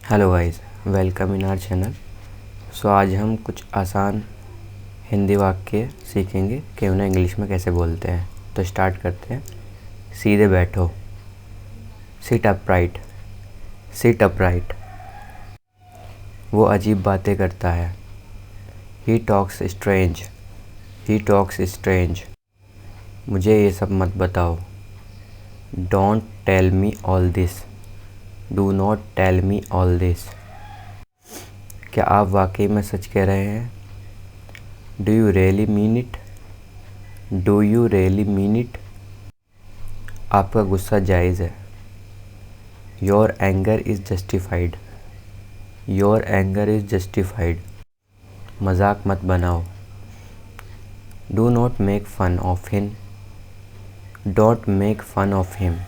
Hello guys, welcome in our channel. आज हम कुछ आसान हिंदी वाक्य सीखेंगे कि उन्हें इंग्लिश में कैसे बोलते हैं। तो स्टार्ट करते हैं। सीधे बैठो, सिट अपराइट, सिट अपराइट। वो अजीब बातें करता है, he talks strange, he talks strange. मुझे ये सब मत बताओ, don't tell me all this, do not tell me all this. क्या आप वाकई में सच कह रहे हैं? Do you really mean it, do you really mean it. आपका गुस्सा जायज़ है, your anger is justified, your anger is justified. मजाक मत बनाओ, do not make fun of him, don't make fun of him.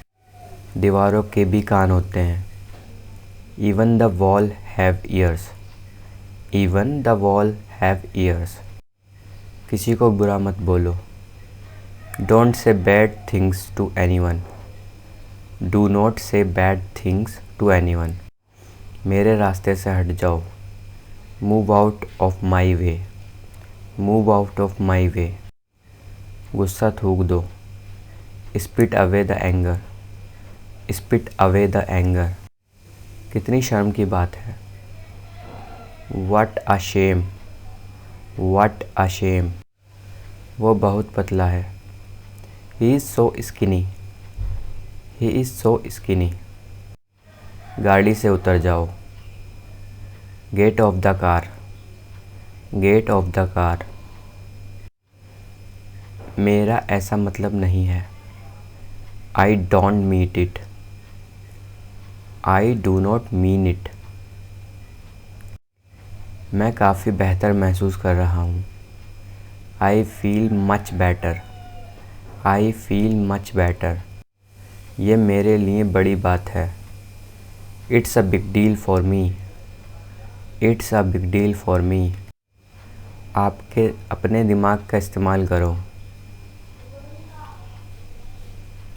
दीवारों के भी कान होते हैं, even the wall have ears, even the wall have ears. किसी को बुरा मत बोलो, don't say bad things to anyone, do not say bad things to anyone. मेरे रास्ते से हट जाओ, move out of my way, move out of my way. गुस्सा थूक दो, spit away the anger, spit away the anger. कितनी शर्म की बात है, what a shame, what a Shem. वो बहुत पतला है, he is so skinny, he is so skinny. गाड़ी से उतर जाओ, get off the car, get off the car. मेरा ऐसा मतलब नहीं है, I don't mean it, I do not mean it. मैं काफ़ी बेहतर महसूस कर रहा हूँ, I feel much better, I feel much better. ये मेरे लिए बड़ी बात है, it's a big deal for me, it's a big deal for मी। आपके अपने दिमाग का इस्तेमाल करो,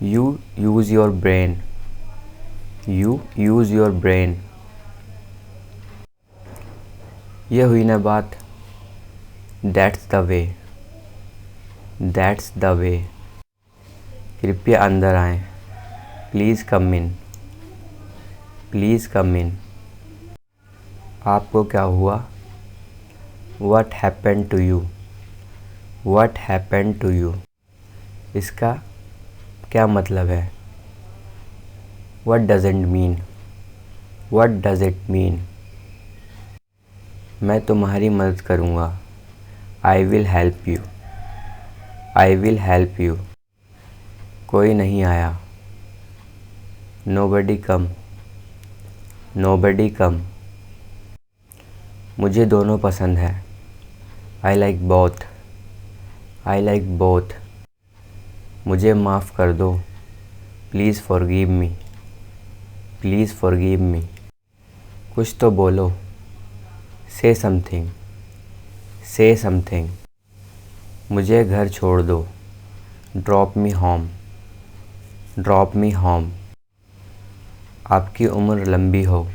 you use your brain, you use your brain. ये हुई ना बात, that's the way, that's the way. कृपया अंदर आएं, प्लीज़ कम इन, प्लीज़ कम इन। आपको क्या हुआ, what happened to you, what happened to you. इसका क्या मतलब है, what does it mean, what does it mean. मैं तुम्हारी मदद करूँगा, I will help you, I will help you. कोई नहीं आया, नोबडी कम, नोबडी कम। मुझे दोनों पसंद है, I like both, I like both. मुझे माफ़ कर दो, please forgive me, please forgive me. कुछ तो बोलो, से समथिंग, से समथिंग। मुझे घर छोड़ दो, drop me home, drop me home. आपकी उम्र लंबी हो,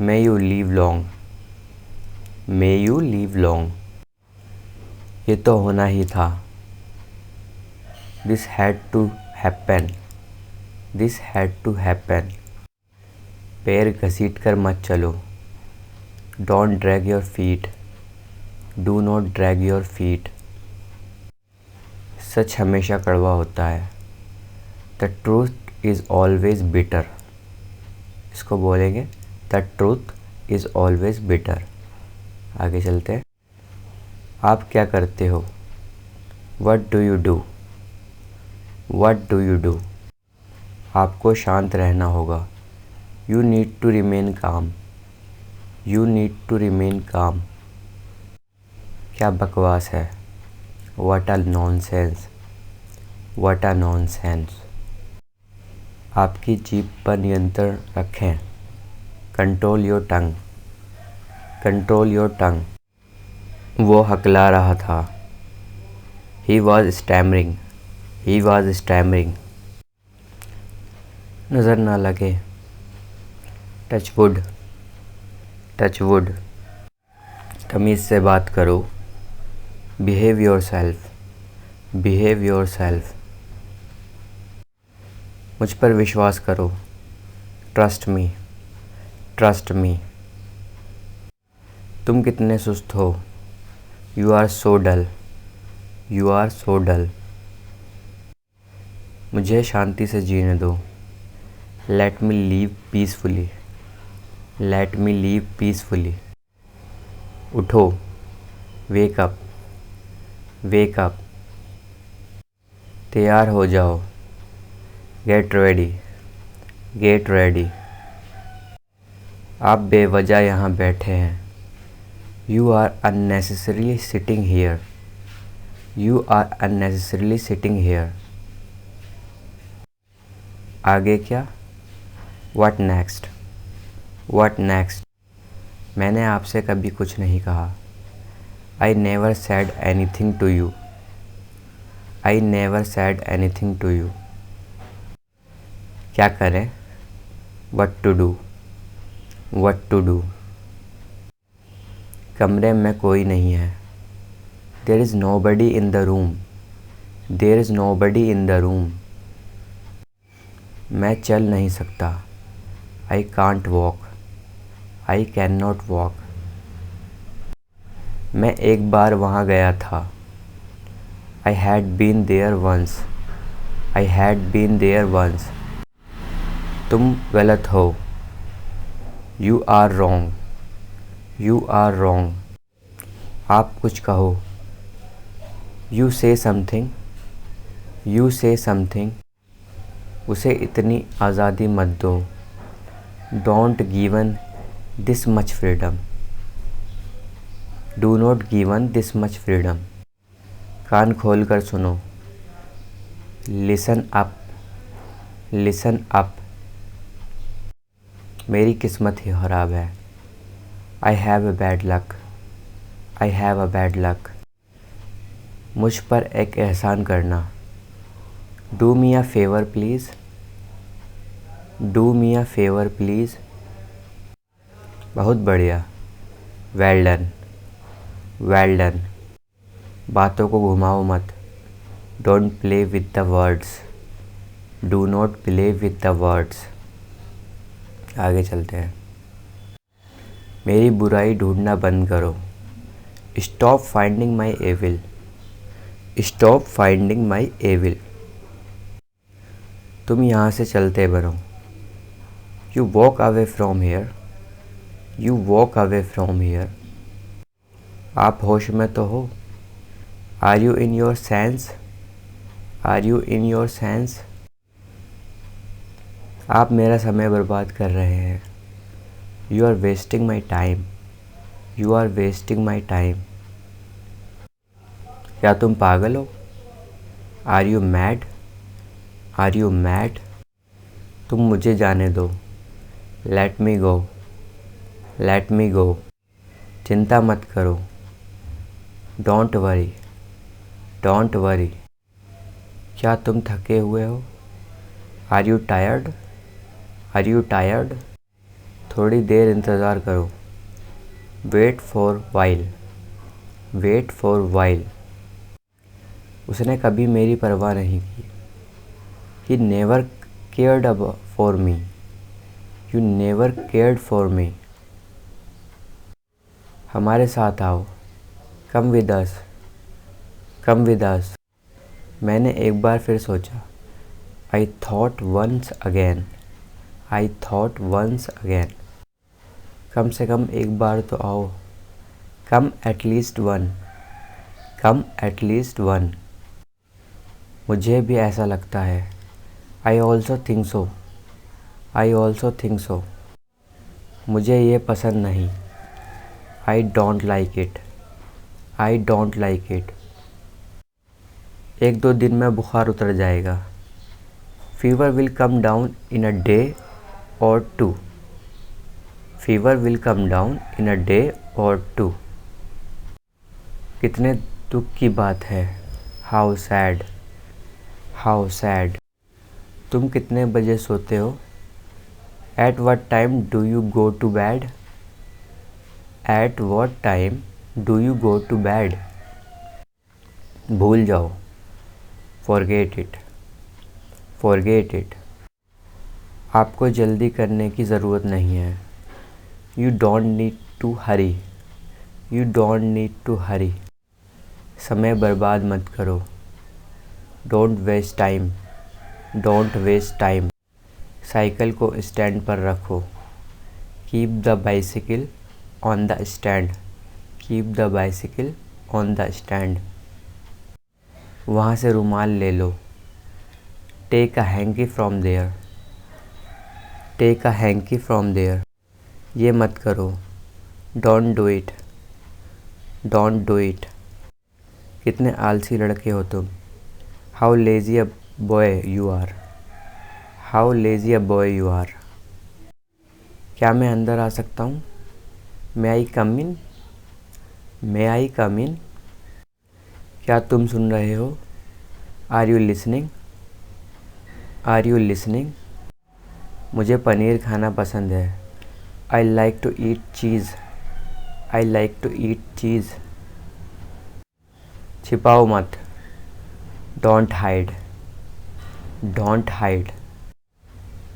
may you live long, may you live long. ये तो होना ही था, this had to happen, this had to happen. पैर घसीट कर मत चलो, don't drag your feet, do not drag your feet. सच हमेशा कड़वा होता है, the truth is always bitter. इसको बोलेंगे, the truth is always bitter. आगे चलते हैं। आप क्या करते हो, what do you do, what do you do. आपको शांत रहना होगा, you need to remain calm, you need to remain calm. क्या बकवास है, what a nonsense, what a nonsense. आपकी जीभ पर नियंत्रण रखें, control your tongue, control your tongue. वो हकला रहा था, he was stammering, he was stammering. नज़र ना लगे, टच वुड, टच वुड। तमीज़ से बात करो। Behave your self. Behave your self. मुझ पर विश्वास करो। Trust me. Trust me. तुम कितने सुस्त हो। You are so dull. You are so dull. मुझे शांति से जीने दो। Let me live peacefully. Let me live peacefully. उठो। Wake up. Wake up. तैयार हो जाओ। Get ready. Get ready. आप बेवजह यहाँ बैठे हैं। You are unnecessarily sitting here. You are unnecessarily sitting here. आगे क्या? What next? What next? मैंने आपसे कभी कुछ नहीं कहा। I never said anything to you. I never said anything to you. क्या करें? What to do? What to do? कमरे में कोई नहीं है। There is nobody in the room. There is nobody in the room. मैं चल नहीं सकता। I can't walk. I cannot walk. मैं एक बार वहाँ गया था। I had been there once. I had been there once. तुम गलत हो। You are wrong. You are wrong. आप कुछ कहो। You say something. You say something. उसे इतनी आज़ादी मत दो। Don't given this much freedom. Do not given this much freedom. कान खोल कर सुनो। Listen up. Listen up. मेरी किस्मत ही खराब है। I have a bad luck. I have a bad luck. मुझ पर एक एहसान करना। Do me a favor please. Do me a favor please. बहुत बढ़िया। Well done. Well done. बातों को घुमाओ मत। Don't play with the words. Do not play with the words. आगे चलते हैं। मेरी बुराई ढूंढना बंद करो। Stop finding my evil. Stop finding my evil. तुम यहाँ से चलते बनो। You walk away from here. You walk away from here. आप होश में तो हो। Are you in your sense? Are you in your sense? आप मेरा समय बर्बाद कर रहे हैं। You are wasting my time. You are wasting my time. क्या तुम पागल हो? Are you mad? Are you mad? तुम मुझे जाने दो। Let me go. Let me go. चिंता मत करो। Don't worry. Don't worry. क्या तुम थके हुए हो? Are you tired? Are you tired? थोड़ी देर इंतज़ार करो। Wait for while. Wait for while. उसने कभी मेरी परवाह नहीं की। He never cared for me. You never cared for me. हमारे साथ आओ। Come with us. Come with us. मैंने एक बार फिर सोचा। I thought once again. I thought once again. कम से कम एक बार तो आओ। Come at least one. Come at least one. मुझे भी ऐसा लगता है। I also think so. I also think so. मुझे ये पसंद नहीं। I don't like it. I don't like it. एक दो दिन में बुखार उतर जाएगा। Fever will come down in a day or two. Fever will come down in a day or two. कितने दुख की बात है। How sad. How sad. तुम कितने बजे सोते हो? At what time do you go to bed? At what time do you go to bed? भूल जाओ, फॉरगेट इट, फॉरगेट इट। आपको जल्दी करने की ज़रूरत नहीं है, you don't need to hurry, you don't need to hurry. समय बर्बाद मत करो, don't waste time, don't waste time. Cycle को स्टैंड पर रखो, keep the bicycle on the stand, keep the bicycle on the stand. वहाँ से रुमाल ले लो, take a hanky from there, take a hanky from there. ये मत करो, don't do it, don't do it. कितने आलसी लड़के हो तुम, how lazy a boy you are, how lazy a boy you are. क्या मैं अंदर आ सकता हूँ? मे आई कम इन, मे आई कम इन। क्या तुम सुन रहे हो? Are you listening, are you listening. मुझे पनीर खाना पसंद है, I like to eat cheese, I like to eat cheese. छिपाओ मत, डोंट हाइड, डोंट हाइड।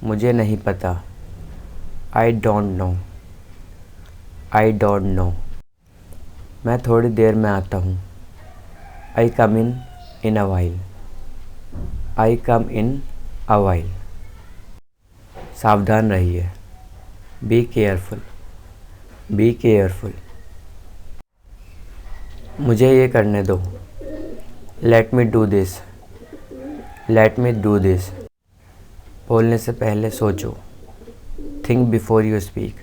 मुझे नहीं पता, I don't know, I don't know. मैं थोड़ी देर में आता हूँ, आई कम इन a while, I come in a while. सावधान रहिए, बी केयरफुल, बी केयरफुल। मुझे ये करने दो, let me do this, let me do this. बोलने से पहले सोचो, think before you speak,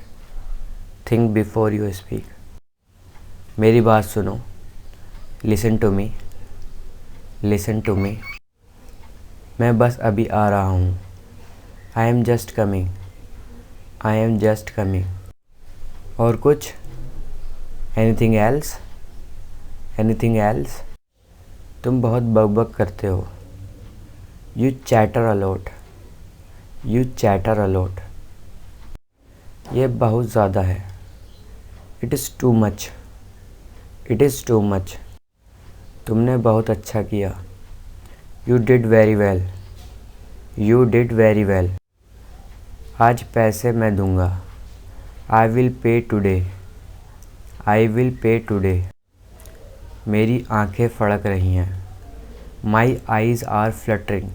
think before you speak. मेरी बात सुनो, listen to me, listen to me. मैं बस अभी आ रहा हूँ, I am just coming, I am just coming. और कुछ? Anything else, anything else. तुम बहुत बकबक करते हो, you chatter a lot, you chatter a lot. ये बहुत ज़्यादा है, it is too much, it is too much. तुमने बहुत अच्छा किया, you did very well, you did very well. आज पैसे मैं दूंगा, I will pay today, I will pay today. मेरी आंखें फड़क रही हैं, my eyes are fluttering,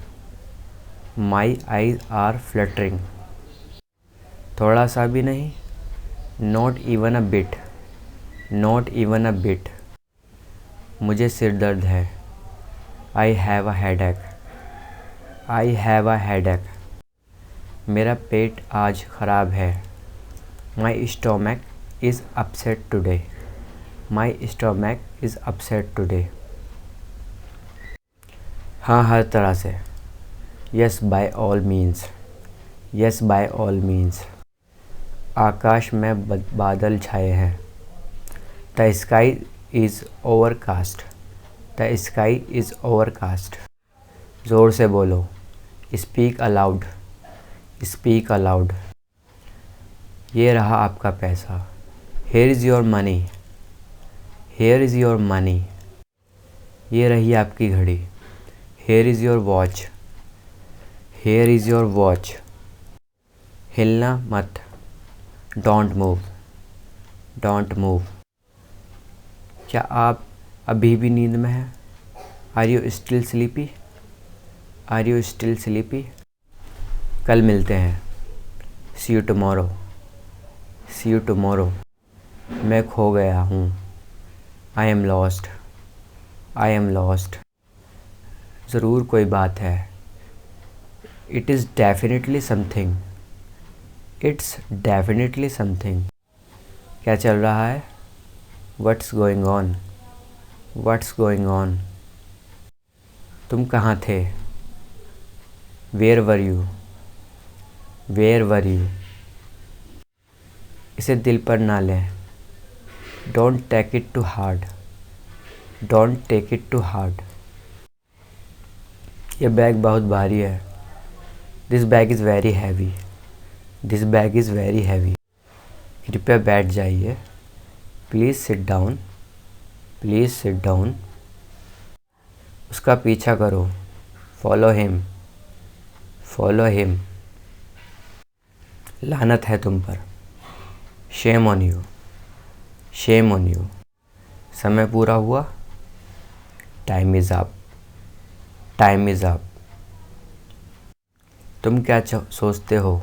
my eyes are fluttering. थोड़ा सा भी नहीं, not even a bit, not even a bit. मुझे सिर दर्द है, I have a headache, I have a headache. मेरा पेट आज ख़राब है, my stomach is upset today, my stomach is upset today. हाँ, हर तरह से, yes by all means, yes by all means. आकाश में बादल छाए हैं, the sky is overcast, the sky is overcast. ज़ोर से बोलो, स्पीक अलाउड, स्पीक अलाउड। ये रहा आपका पैसा, here is your money, here is your money. ये रही आपकी घड़ी, here is your watch, here is your watch. हिलना मत, डोंट मूव, डोंट मूव। क्या आप अभी भी नींद में हैं? Are you still sleepy, are you still sleepy. कल मिलते हैं, see you tomorrow, see you tomorrow. मैं खो गया हूँ, I am lost, I am lost. ज़रूर कोई बात है, it is definitely something, it's definitely something. क्या चल रहा है? What's going on, what's going on. तुम कहाँ थे? Where were you, where were you. इसे दिल पर ना लें, don't take it too hard, don't take it too hard. ये बैग बहुत भारी है, this bag is very heavy, this bag is very heavy. कृपया बैठ जाइए, please sit down, please sit down. उसका पीछा करो, फॉलो हिम, फॉलो हिम। लानत है तुम पर, shame on you, shame on you. समय पूरा हुआ, time is up, time is up. तुम क्या सोचते हो,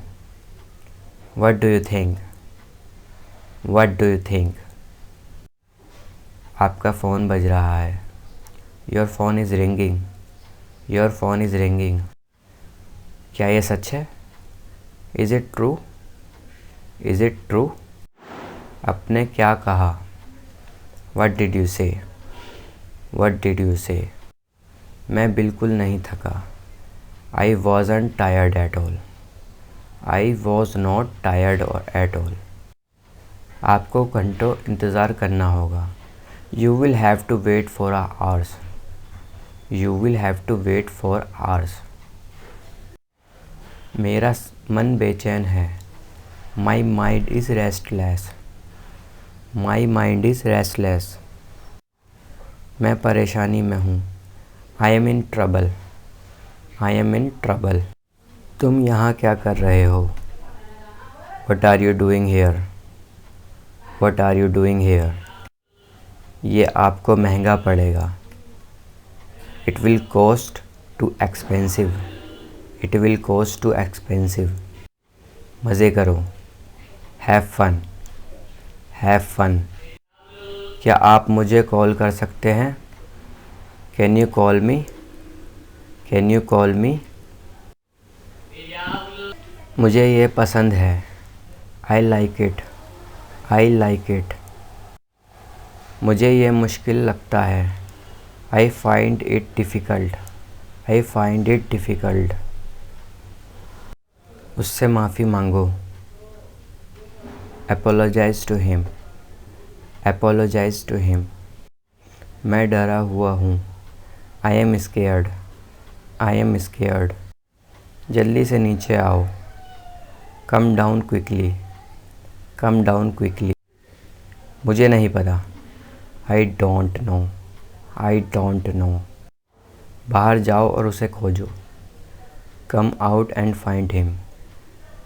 what do you think, what do you think. आपका फ़ोन बज रहा है, your phone is ringing, your phone is ringing. क्या ये सच है, is it true, is it true. आपने क्या कहा, व्हाट डिड यू से, व्हाट डिड यू से। मैं बिल्कुल नहीं थका, आई वॉज़न्ट tired at all, I was not tired at all. आपको घंटों इंतज़ार करना होगा, you will have to wait for hours, you will have to wait for hours. मेरा मन बेचैन है, my mind is restless, my mind is restless. मैं परेशानी में हूँ, I am in trouble, I am in trouble. तुम यहाँ क्या कर रहे हो, what are you doing here, what are you doing here. ये आपको महंगा पड़ेगा, it will cost too expensive, it will cost too expensive. मज़े करो, हैव फन, हैव फन। क्या आप मुझे कॉल कर सकते हैं, can you call me, can you call me. मुझे ये पसंद है, I like it, I like it. मुझे ये मुश्किल लगता है, I find it difficult, I find it difficult. उससे माफ़ी मांगो, apologise to him, apologise to him. मैं डरा हुआ हूँ, I am scared, I am scared. जल्दी से नीचे आओ, come down quickly, come down quickly. मुझे नहीं पता, I don't know, I don't know. बाहर जाओ और उसे खोजो, come out and find him,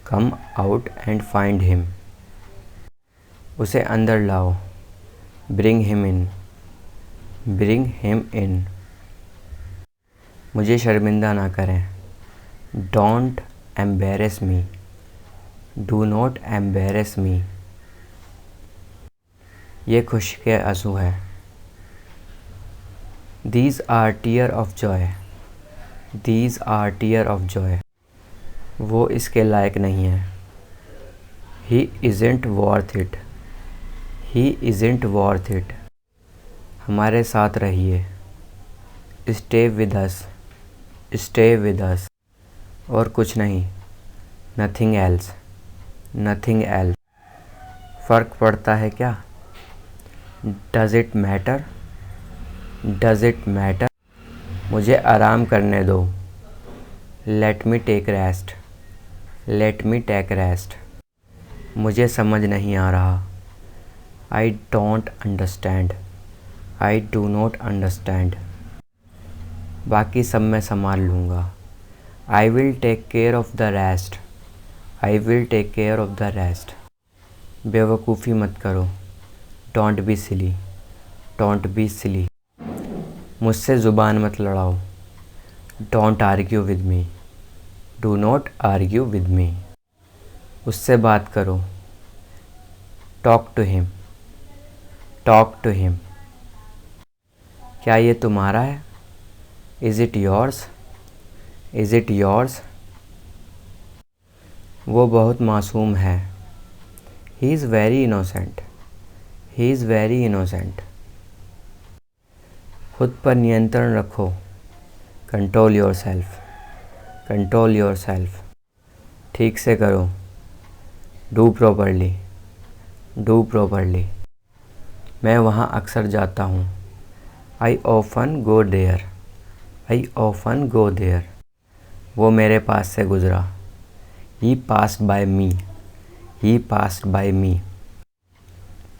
come out and find him. उसे अंदर लाओ, bring him in, bring him in. मुझे शर्मिंदा ना करें, don't embarrass me, do not embarrass me. ये खुशी के आंसू है, these are tear of joy, these are tear of joy. वो इसके लायक नहीं है, he isn't worth it, he isn't worth it. हमारे साथ रहिए, stay with us, stay with us. और कुछ नहीं, नथिंग एल्स, नथिंग एल्स। फ़र्क पड़ता है क्या, does it matter, does it matter. मुझे आराम करने दो, let me take rest, let me take rest. मुझे समझ नहीं आ रहा, I don't understand, I do not understand. बाकी सब मैं संभाल लूँगा, I will take care of the rest, I will take care of the rest. बेवकूफ़ी मत करो, don't be silly, don't be silly. मुझसे ज़ुबान मत लड़ाओ, don't argue with me, do not argue with me. उससे बात करो, talk to him, talk to him. क्या ये तुम्हारा है, is it yours, is it yours. वो बहुत मासूम है, he is very innocent, he is very innocent. खुद पर नियंत्रण रखो, control yourself, control yourself. ठीक से करो, डू प्रॉपरली, डू प्रॉपरली। मैं वहाँ अक्सर जाता हूँ, I often go there, I often go there. वो मेरे पास से गुज़रा, he passed by me, he passed by me.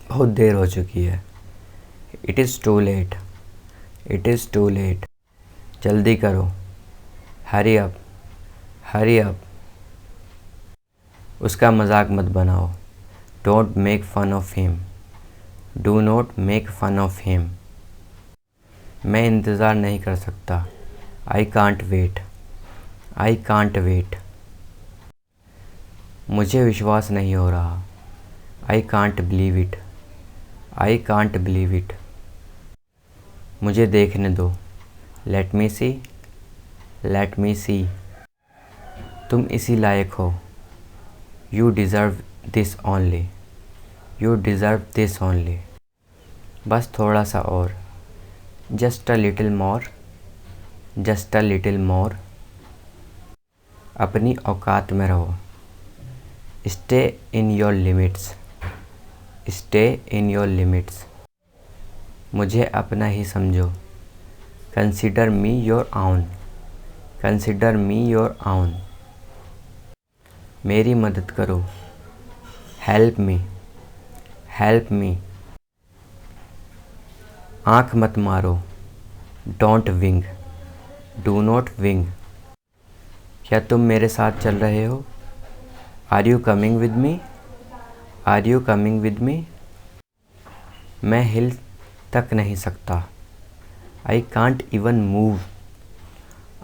बहुत देर हो चुकी है। It is too late, it is too late. जल्दी करो, हरी अप, हरी अप। उसका मजाक मत बनाओ, don't make fun of him, do not make fun of him. मैं इंतज़ार नहीं कर सकता, I can't wait, I can't wait. मुझे विश्वास नहीं हो रहा, I can't believe it, I can't believe it. मुझे देखने दो, लेट मी सी, लेट मी सी। तुम इसी लायक हो, you deserve this only, you deserve this only. बस थोड़ा सा और, just a little more, just a little more. अपनी औकात में रहो, stay in your limits, stay in your limits. मुझे अपना ही समझो, कंसिडर मी योर आउन, कंसिडर मी योर आउन। मेरी मदद करो, हेल्प मी, हेल्प मी। आँख मत मारो, don't wink, do not wink. क्या तुम मेरे साथ चल रहे हो, are you coming with me, are you coming with me. मैं हिल तक नहीं सकता, I can't even move,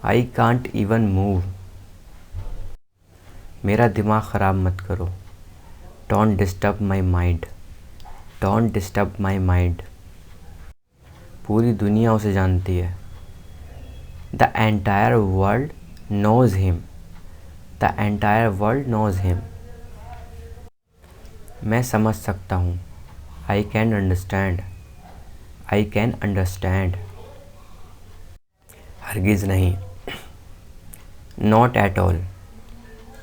I can't even move. मेरा दिमाग ख़राब मत करो, don't disturb my mind, don't disturb my mind. पूरी दुनिया उसे जानती है, the entire world knows him, the entire world knows him. मैं समझ सकता हूँ, I can understand, I can understand. हरगिज़ नहीं, not at all,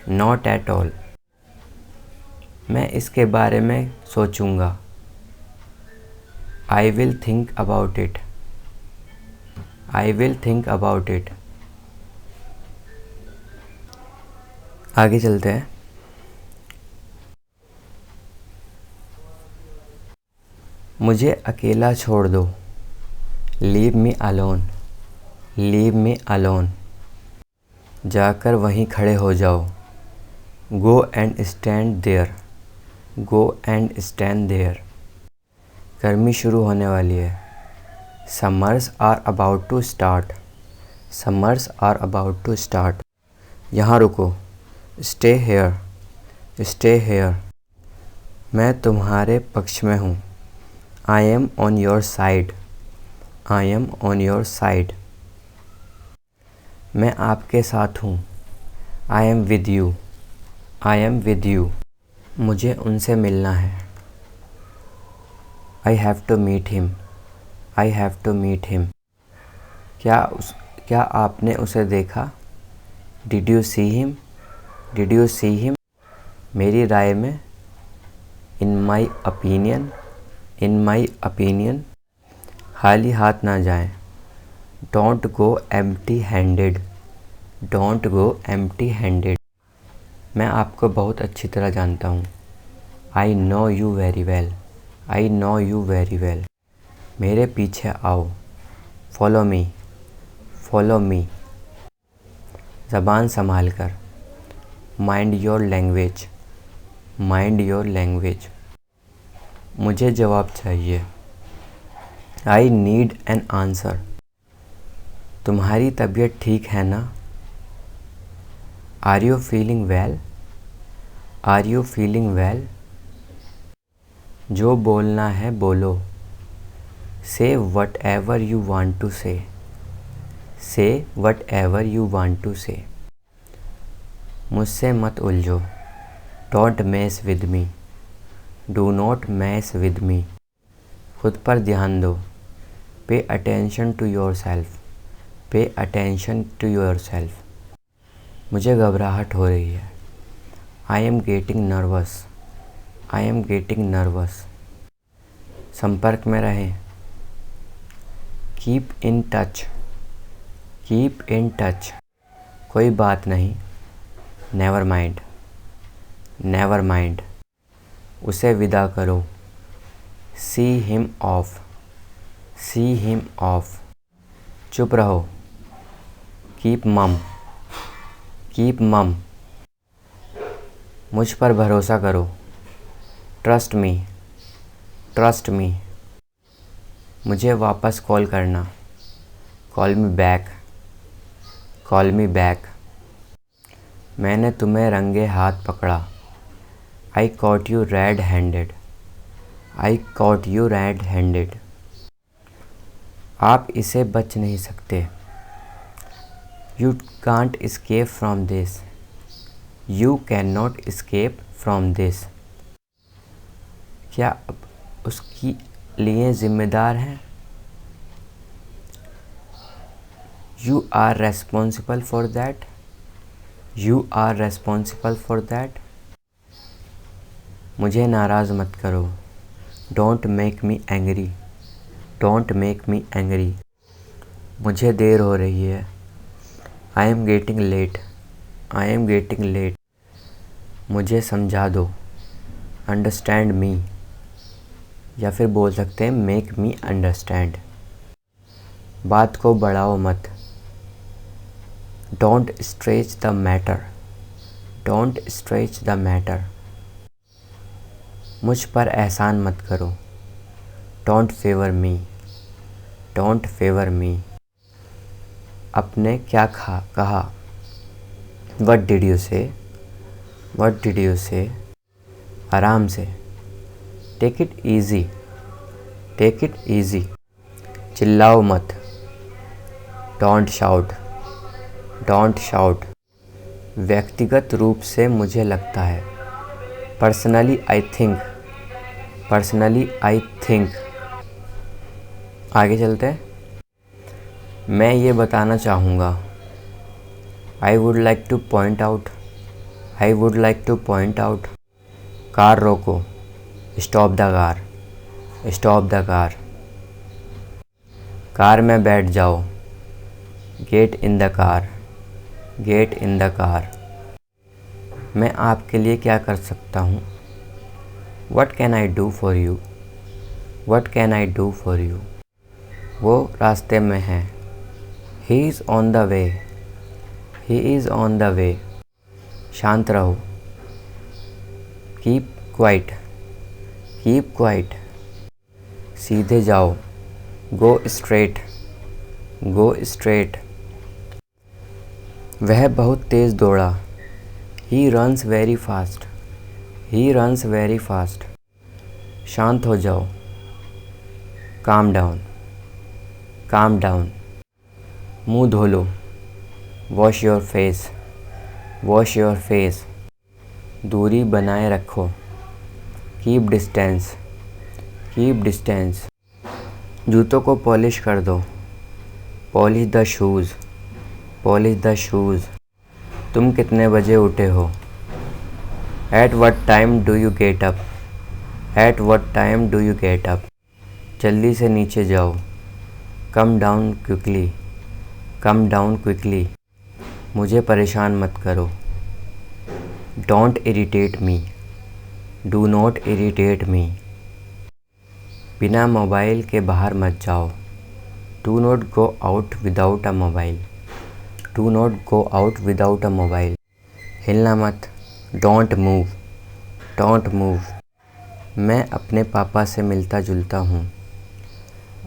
not at all. मैं इसके बारे में सोचूंगा, I will think about it, I will think about it. आगे चलते हैं। मुझे अकेला छोड़ दो, leave me alone, leave me alone. जाकर वहीं खड़े हो जाओ, go and stand there, go and stand there. गर्मी शुरू होने वाली है, summers are about to start, summers are about to start. यहाँ रुको, स्टे हेयर, स्टे हेयर। मैं तुम्हारे पक्ष में हूँ, I am on your side, I am on your side. मैं आपके साथ हूँ, I am with you, I am with you. मुझे उनसे मिलना है, I have to meet him, I have to meet him. क्या आपने उसे देखा, did you see him, did you see him. मेरी राय में, इन my opinion, in my opinion. खाली हाथ ना जाएं, don't go empty handed, don't go empty handed. मैं आपको बहुत अच्छी तरह जानता हूँ, I know you very well, I know you very well. मेरे पीछे आओ, फॉलो मी, फॉलो मी। ज़बान संभाल कर, mind your language, mind your language. मुझे जवाब चाहिए, आई नीड एन आंसर। तुम्हारी तबीयत ठीक है ना, are you feeling well, are you feeling well. जो बोलना है बोलो, say what ever you want to say, say what ever you want to say. मुझसे मत उलझो, don't mess with me, do not mess with me. खुद पर ध्यान दो, pay attention to your self, pay attention to your self. मुझे घबराहट हो रही है, I am getting nervous, I am getting nervous. संपर्क में रहें, keep in touch, keep in touch. कोई बात नहीं, नेवर माइंड, नेवर माइंड। उसे विदा करो, see him of, see him of. चुप रहो, कीप मम, कीप मम। मुझ पर भरोसा करो, ट्रस्ट मी, ट्रस्ट मी। मुझे वापस कॉल करना, call me back, call me back. मैंने तुम्हें रंगे हाथ पकड़ा, I caught you red handed, I caught you red handed. आप इसे बच नहीं सकते, you can't escape from this, you can not escape from this. क्या आप उसकी लिए ज़िम्मेदार हैं, you are responsible for that, you are responsible for that. मुझे नाराज़ मत करो, don't make me angry, don't make me angry. मुझे देर हो रही है, I am getting late, I am getting late. मुझे समझा दो, अंडरस्टैंड मी, या फिर बोल सकते हैं मेक मी अंडरस्टैंड। बात को बढ़ाओ मत, don't stretch the matter, don't stretch the matter. मुझ पर एहसान मत करो, don't favour me, don't favour me. आपने क्या कहा, what did you say, what did you say. आराम से, take it easy, take it easy. चिल्लाओ मत, डोंट शाउट, डोंट शाउट। व्यक्तिगत रूप से मुझे लगता है, personally I think, personally I think. आगे चलते हैं। मैं ये बताना चाहूँगा, I would like to point out, I would like to point out. Car रोको, stop the car, stop the car. Car में बैठ जाओ, get in the car, get in the car. मैं आपके लिए क्या कर सकता हूँ, what can I do for you, what can I do for you. वो रास्ते में है, he is on the way, he is on the way. शांत रहो, कीप क्वाइट, कीप क्वाइट। सीधे जाओ, गो स्ट्रेट, गो स्ट्रेट। वह बहुत तेज़ दौड़ा, he runs very fast, he runs very fast. शांत हो जाओ, काम डाउन, काम डाउन। मुँह धो लो, wash your face, wash your face. दूरी बनाए रखो, कीप डिस्टेंस, कीप डिस्टेंस। जूतों को पॉलिश कर दो, polish the shoes, polish the shoes. तुम कितने बजे उठे हो, at what time do you get up, at what time do you get up. जल्दी से नीचे जाओ, come down quickly, come down quickly. मुझे परेशान मत करो, don't irritate me, do not irritate me. बिना मोबाइल के बाहर मत जाओ, do not go out without a mobile, do not go out without a mobile. हिलना मत, डोंट मूव, डोंट मूव। मैं अपने पापा से मिलता जुलता हूँ,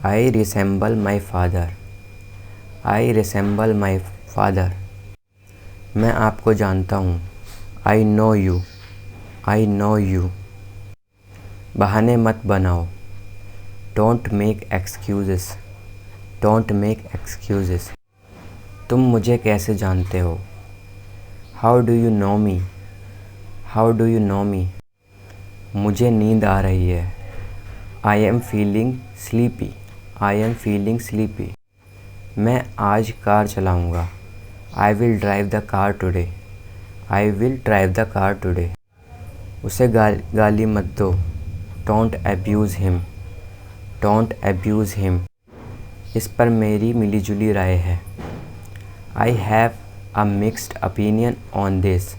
I resemble my father, I resemble my father. मैं आपको जानता हूँ, I know you, I know you. बहाने मत बनाओ, don't make excuses, don't make excuses. तुम मुझे कैसे जानते हो, how do you know me, how do you know me. मुझे नींद आ रही है, I am feeling sleepy, I am feeling sleepy. मैं आज कार चलाऊँगा, I will drive the car today, I will drive the car today. उसे गाली मत दो, don't abuse him, don't abuse him. इस पर मेरी मिलीजुली राय है, I have a mixed opinion on this,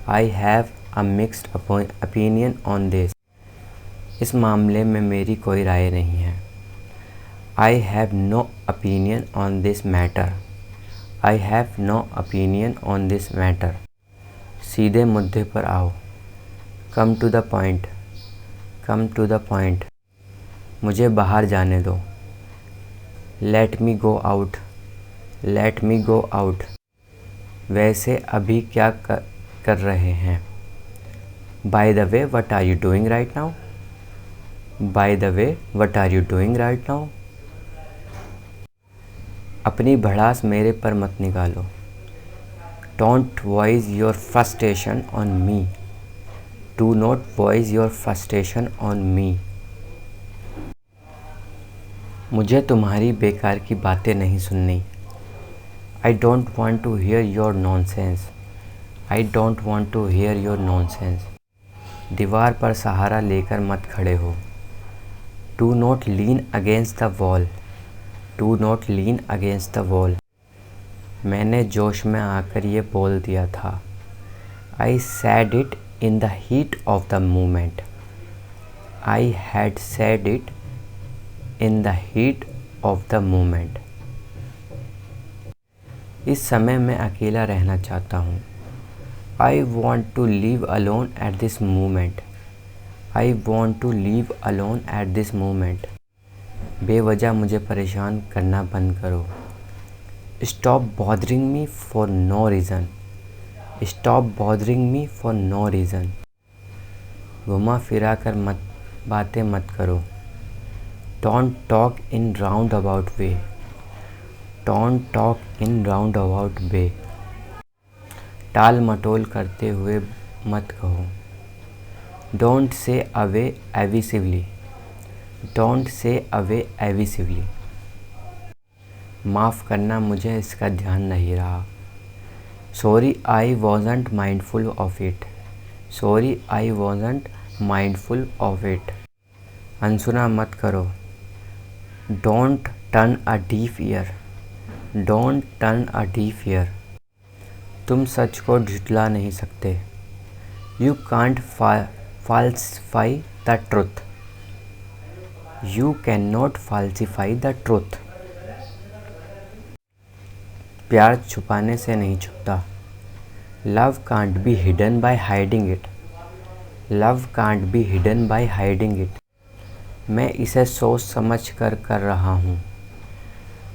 I have a mixed opinion on this. इस मामले में मेरी कोई राय नहीं है। I have no opinion on this matter. I have no opinion on this matter. सीधे मुद्दे पर आओ। Come to the point. Come to the point. मुझे बाहर जाने दो। Let me go out. Let me go out. वैसे अभी क्या कर रहे हैं? By the way what are you doing right now? By the way what are you doing right now? अपनी भड़ास मेरे पर मत निकालो। Don't voice your frustration on me. Do not voice your frustration on me. मुझे तुम्हारी बेकार की बातें नहीं सुननी। I don't want to hear your nonsense. I don't want to hear your nonsense. दीवार पर सहारा लेकर मत खड़े हो। Do not lean against the wall. Do not lean against the wall. मैंने जोश में आकर ये बोल दिया था। I said it in the heat of the moment. I had said it in the heat of the moment. इस समय मैं अकेला रहना चाहता हूँ। I want to leave alone at this moment. I want to leave alone at this moment. बेवजह मुझे परेशान करना बंद करो। Stop bothering me for no reason. Stop bothering me for no reason. घुमा फिरा कर बातें मत करो। Don't talk in round about way. Don't talk in round about way. टाल मटोल करते हुए मत कहो। Don't say away evasively. Don't say away evasively. माफ़ करना, मुझे इसका ध्यान नहीं रहा। Sorry I wasn't mindful of it. Sorry I wasn't mindful of it. अनसुना मत करो। Don't turn a deaf ear. Don't turn a deaf ear. तुम सच को झुठला नहीं सकते। You can't falsify the truth. You can not falsify the truth. प्यार छुपाने से नहीं छुपता। Love can't be hidden by hiding it. Love can't be hidden by hiding it. मैं इसे सोच समझ कर रहा हूँ।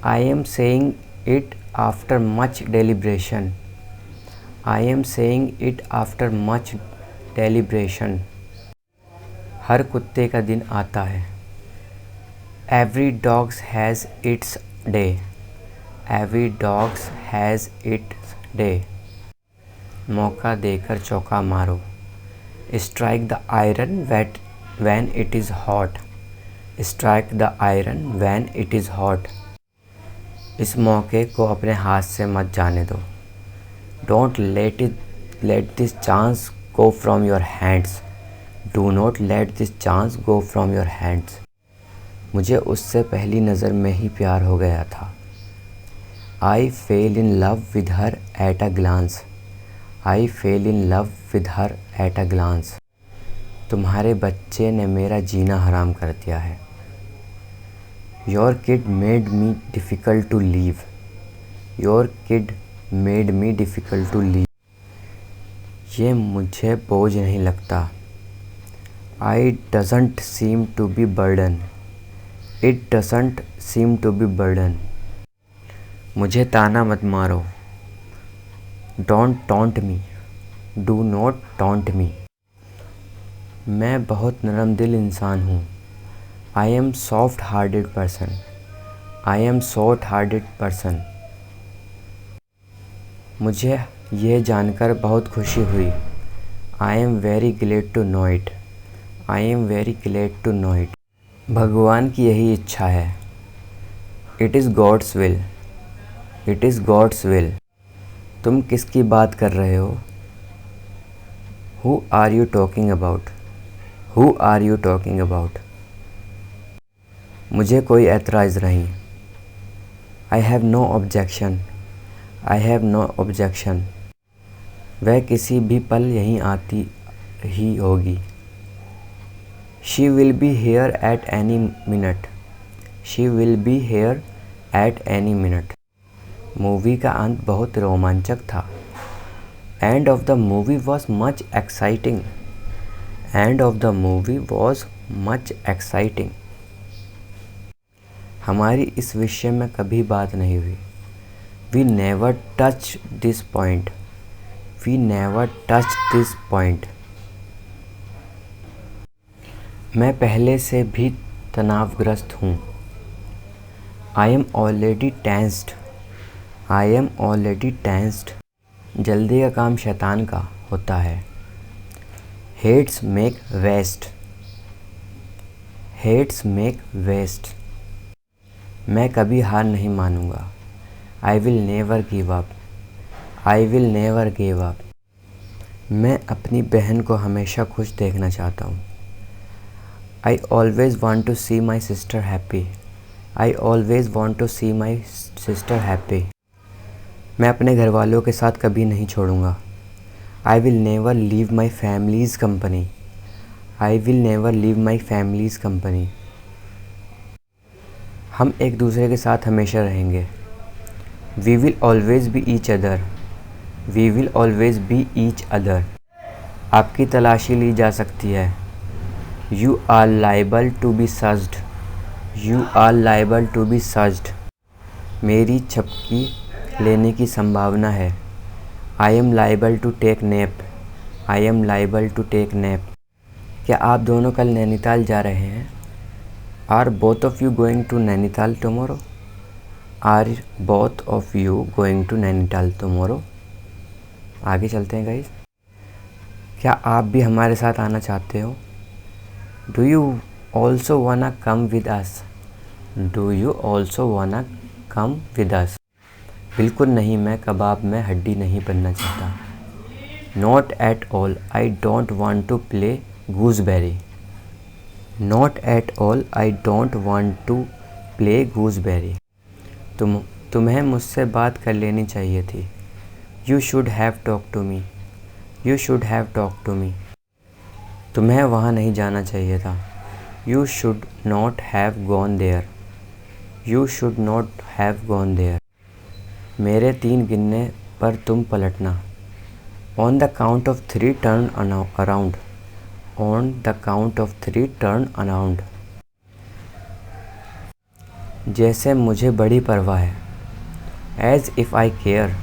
I am saying it after much deliberation. I am saying it after much deliberation. हर कुत्ते का दिन आता है। Every dogs has its day. Every dogs has its day. मौका देकर चौका मारो। Strike the iron when it is hot. Strike the iron when it is hot. इस मौके को अपने हाथ से मत जाने दो। Don't let this chance go from your hands. Do not let this chance go from your hands. मुझे उससे पहली नज़र में ही प्यार हो गया था। I fell in love with her at a glance. I fell in love with her at a glance. तुम्हारे बच्चे ने मेरा जीना हराम कर दिया है। Your kid made me difficult to leave. Your kid made me difficult to leave. ये मुझे बोझ नहीं लगता। I doesn't seem to be burden. It doesn't seem to be burden. मुझे ताना मत मारो। Don't taunt me. Do not taunt me. मैं बहुत नरम दिल इंसान हूँ। I am soft hearted person. I am soft hearted person. मुझे यह जानकर बहुत खुशी हुई। I am very glad to know it. I am very glad to know it. भगवान की यही इच्छा है। It is God's will. It is God's will. तुम किसकी बात कर रहे हो? Who are you talking about? Who are you talking about? मुझे कोई एतराज़ नहीं। I have no objection. I have no objection. वह किसी भी पल यहीं आती ही होगी। She will be here at any minute. She will be here at any minute. Movie का अंत बहुत रोमांचक था। End of the movie was much exciting. End of the movie was much exciting. हमारी इस विषय में कभी बात नहीं हुई। We never touch this point. We never touch this point. मैं पहले से भी तनावग्रस्त हूँ। I am already tensed. I am already tensed. जल्दी का काम शैतान का होता है। हेट्स मेक वेस्ट। हेट्स मेक वेस्ट। मैं कभी हार नहीं मानूंगा। I will never give up. I will never give up. मैं अपनी बहन को हमेशा खुश देखना चाहता हूँ। I always want to see my sister happy. I always want to see my sister happy. मैं अपने घर वालों के साथ कभी नहीं छोड़ूंगा। I will never leave my family's company. I will never leave my family's company. हम एक दूसरे के साथ हमेशा रहेंगे। We will always be each other. We will always be each other. आपकी तलाशी ली जा सकती है। You are liable to be searched. You are liable to be searched. मेरी झपकी लेने की संभावना है। I am liable to take nap. I am liable to take nap. क्या आप दोनों कल नैनीताल जा रहे हैं? Are both of you going to Nainital tomorrow? Are both of you going to Nainital tomorrow? आगे चलते हैं गाइस। क्या आप भी हमारे साथ आना चाहते हो? डू यू ऑल्सो वाना come with us? Do you also वाना कम विद अस? बिल्कुल नहीं, मैं कबाब में हड्डी नहीं बनना चाहता। Not at all, I don't want to play gooseberry. Not at all, I don't want to play gooseberry. तुम्हें मुझसे बात कर लेनी चाहिए थी। You should have talk to me. You should have talk to me. तुम्हें वहाँ नहीं जाना चाहिए था। You should not have gone there. You should not have gone there. मेरे 3 गिनने पर तुम पलटना। On the count of 3 turn around. On the count of 3 turn around. जैसे मुझे बड़ी परवाह है। As if I care.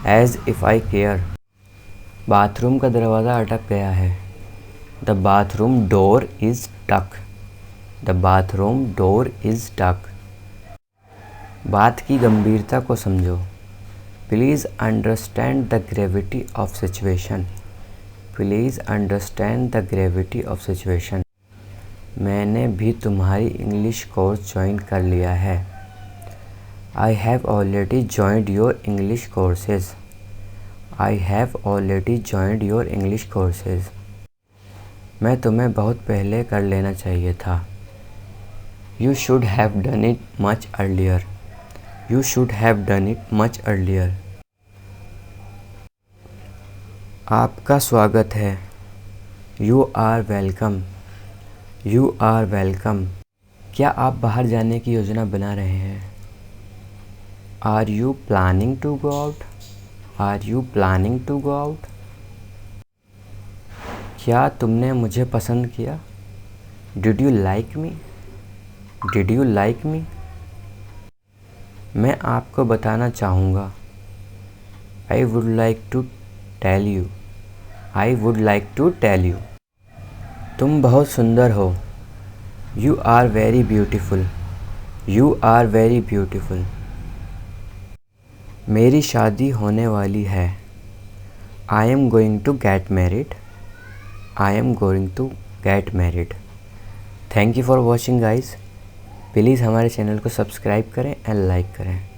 As if I care. Bathroom का दरवाज़ा अटक गया है। The bathroom door is stuck. The bathroom door is stuck. बात की गंभीरता को समझो। Please understand the gravity of situation. Please understand the gravity of situation. मैंने भी तुम्हारी इंग्लिश कोर्स ज्वाइन कर लिया है। I have already joined your English courses. I have already joined your English courses. मैं तुम्हें बहुत पहले कर लेना चाहिए था। You should have done it much earlier. You should have done it much earlier. आपका स्वागत है। You are welcome. You are welcome. क्या आप बाहर जाने की योजना बना रहे हैं? Are you planning to go out? Are you planning to go out? क्या तुमने मुझे पसंद किया? Did you like me? Did you like me? मैं आपको बताना चाहूँगा। I would like to tell you. I would like to tell you. तुम बहुत सुंदर हो। You are very beautiful. You are very beautiful. मेरी शादी होने वाली है। I am going to get married. I am going to get married. Thank you for watching guys. Please हमारे चैनल को सब्सक्राइब करें एंड लाइक करें।